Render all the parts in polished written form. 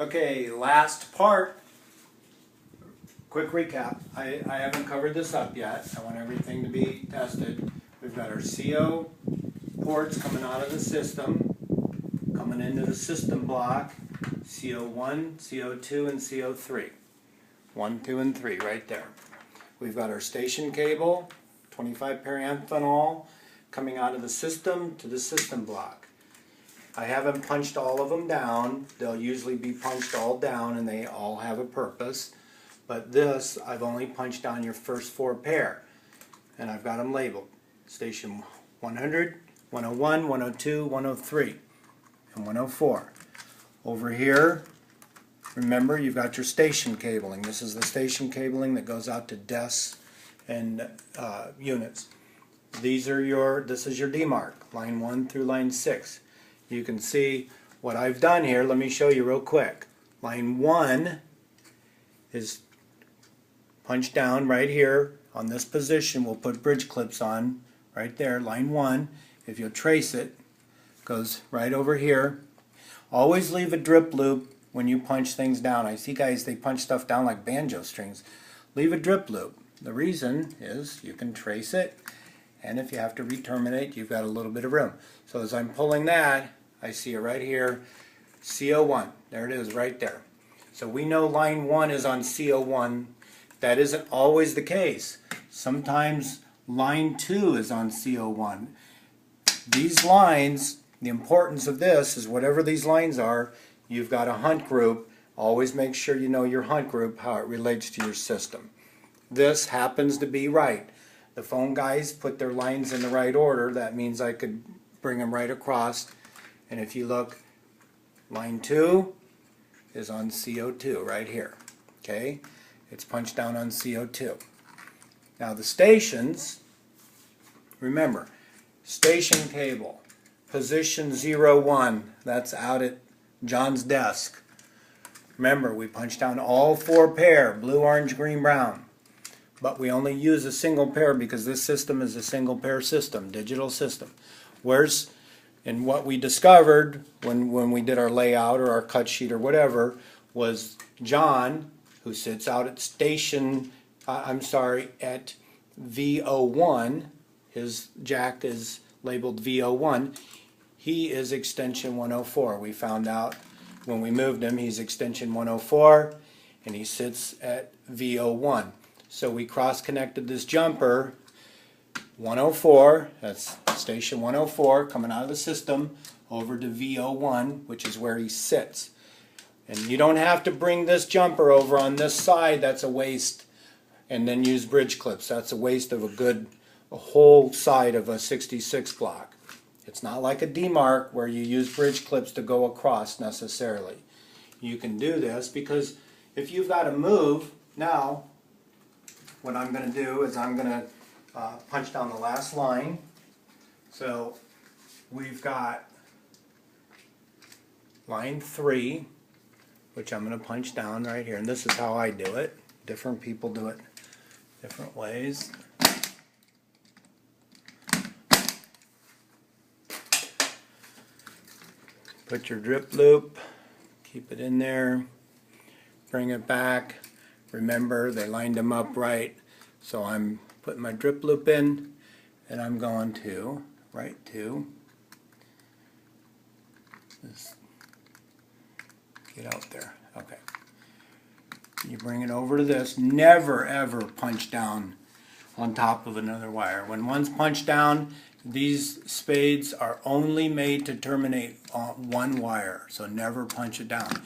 Okay, last part. Quick recap. I haven't covered this up yet. I want everything to be tested. We've got our CO ports coming out of the system, coming into the system block, CO1, CO2, and CO3. 1, 2, and 3 right there. We've got our station cable, 25 paramphenol, coming out of the system to the system block. I haven't punched all of them down. They'll usually be punched all down and they all have a purpose. But this, I've only punched down your first 4 pair. And I've got them labeled. Station 100, 101, 102, 103, and 104. Over here, remember you've got your station cabling. This is the station cabling that goes out to desks and units. This is your DMARC, line 1 through line 6. You can see what I've done here. Let me show you real quick. Line 1 is punched down right here on this position. We'll put bridge clips on right there. Line 1, if you'll trace it, goes right over here. Always leave a drip loop when you punch things down. I see guys, they punch stuff down like banjo strings. Leave a drip loop. The reason is you can trace it, and if you have to re-terminate, you've got a little bit of room. So as I'm pulling that, I see it right here, CO1. There it is right there. So we know line 1 is on CO1. That isn't always the case. Sometimes line 2 is on CO1. These lines, the importance of this is whatever these lines are, you've got a hunt group. Always make sure you know your hunt group, how it relates to your system. This happens to be right. The phone guys put their lines in the right order. That means I could bring them right across. And if you look, line 2 is on CO2 right here. Okay? It's punched down on CO2. Now the stations, remember, station cable, position 01, that's out at John's desk. Remember, we punched down all 4 pair, blue, orange, green, brown. But we only use a single pair because this system is a single pair system, digital system. And what we discovered when we did our layout or our cut sheet or whatever was John, who sits out at at VO1, his jack is labeled VO1, he is extension 104. We found out when we moved him he's extension 104 and he sits at VO1. So we cross-connected this jumper 104, that's station 104 coming out of the system over to VO1, which is where he sits. And you don't have to bring this jumper over on this side, that's a waste, and then use bridge clips. That's a waste of a whole side of a 66 block. It's not like a DMARC where you use bridge clips to go across necessarily. You can do this because if you've got to move, now what I'm going to do is I'm going to punch down the last line. So we've got line 3, which I'm going to punch down right here, and this is how I do it. Different people do it different ways. Put your drip loop, keep it in there, bring it back. Remember, they lined them up right, so I'm putting my drip loop in, and I'm going to right to this. Get out there. Okay. You bring it over to this. Never ever punch down on top of another wire. When one's punched down, these spades are only made to terminate on one wire. So never punch it down.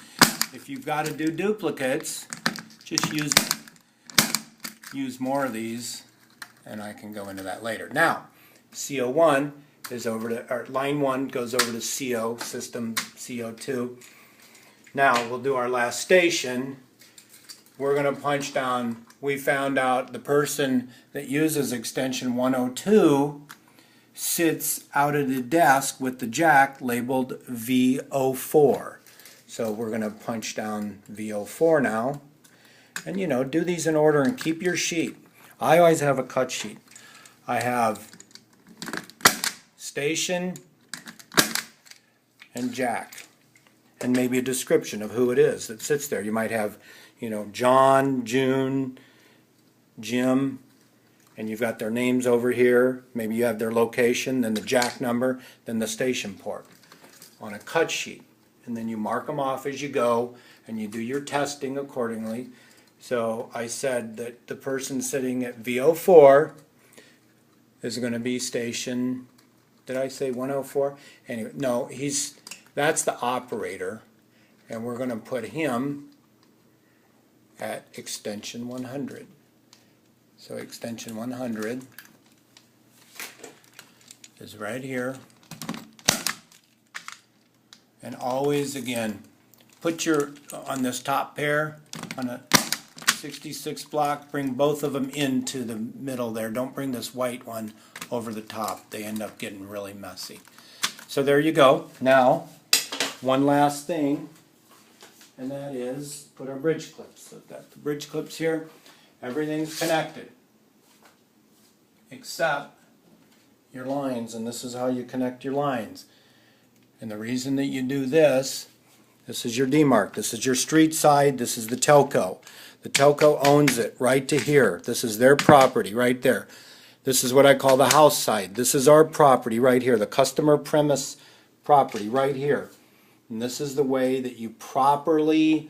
If you've got to do duplicates, just use more of these, and I can go into that later. Now, CO1 is over to, or line 1 goes over to CO, system CO2. Now we'll do our last station. We're going to punch down, we found out the person that uses extension 102 sits out at the desk with the jack labeled VO4. So we're going to punch down VO4 now. And you know, do these in order and keep your sheet. I always have a cut sheet. I have station and jack. and maybe a description of who it is that sits there. You might have, John, June, Jim, and you've got their names over here. Maybe you have their location, then the jack number, then the station port on a cut sheet. And then you mark them off as you go, and you do your testing accordingly. So I said that the person sitting at VO4 is going to be station, did I say 104? Anyway, no, that's the operator, and we're going to put him at extension 100. So extension 100 is right here. And always, again, put on this top pair, on a 66 block, bring both of them into the middle there. Don't bring this white one over the top. They end up getting really messy. So there you go. Now, one last thing, and that is put our bridge clips. So I've got the bridge clips here. Everything's connected except your lines, and this is how you connect your lines. And the reason that you do this is your demarc. This is your street side. This is the telco. The telco owns it right to here. This is their property right there. This is what I call the house side. This is our property right here, the customer premise property right here. And this is the way that you properly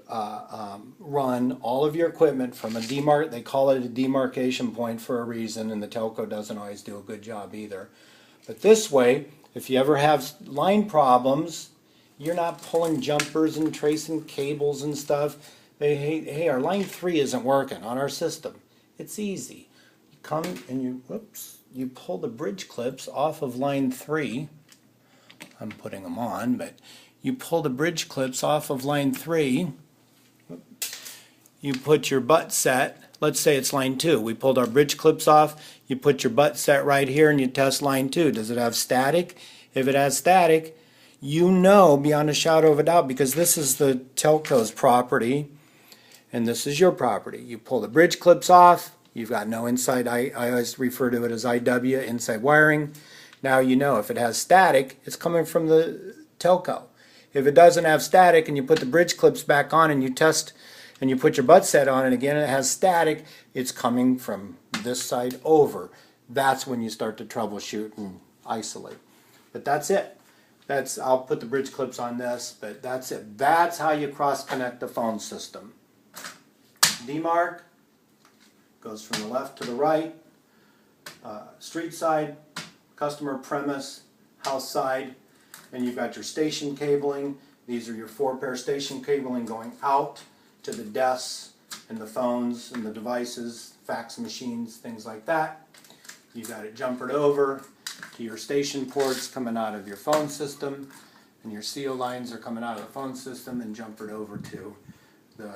run all of your equipment from a demarc. They call it a demarcation point for a reason, and the telco doesn't always do a good job either. But this way, if you ever have line problems, you're not pulling jumpers and tracing cables and stuff. Hey, our line 3 isn't working on our system. It's easy. You come and you pull the bridge clips off of line 3. I'm putting them on, but you pull the bridge clips off of line 3. You put your butt set, let's say it's line 2. We pulled our bridge clips off. You put your butt set right here and you test line 2. Does it have static? If it has static, you know beyond a shadow of a doubt, because this is the telco's property and this is your property. You pull the bridge clips off. You've got no inside, I always refer to it as IW, inside wiring. Now you know if it has static, it's coming from the telco. If it doesn't have static and you put the bridge clips back on and you test and you put your butt set on and again it has static, it's coming from this side over. That's when you start to troubleshoot and isolate. But that's it. I'll put the bridge clips on this, but that's it. That's how you cross connect the phone system. Demarc goes from the left to the right, street side, customer premise, house side, and you've got your station cabling. These are your 4-pair station cabling going out to the desks and the phones and the devices, fax machines, things like that. You've got it jumpered over to your station ports coming out of your phone system, and your CO lines are coming out of the phone system and jumpered over to the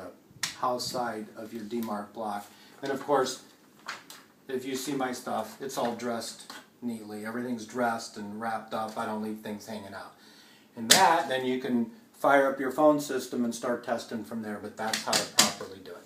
house side of your demarc block. And of course, if you see my stuff, it's all dressed neatly. Everything's dressed and wrapped up. I don't leave things hanging out. And then you can fire up your phone system and start testing from there, but that's how to properly do it.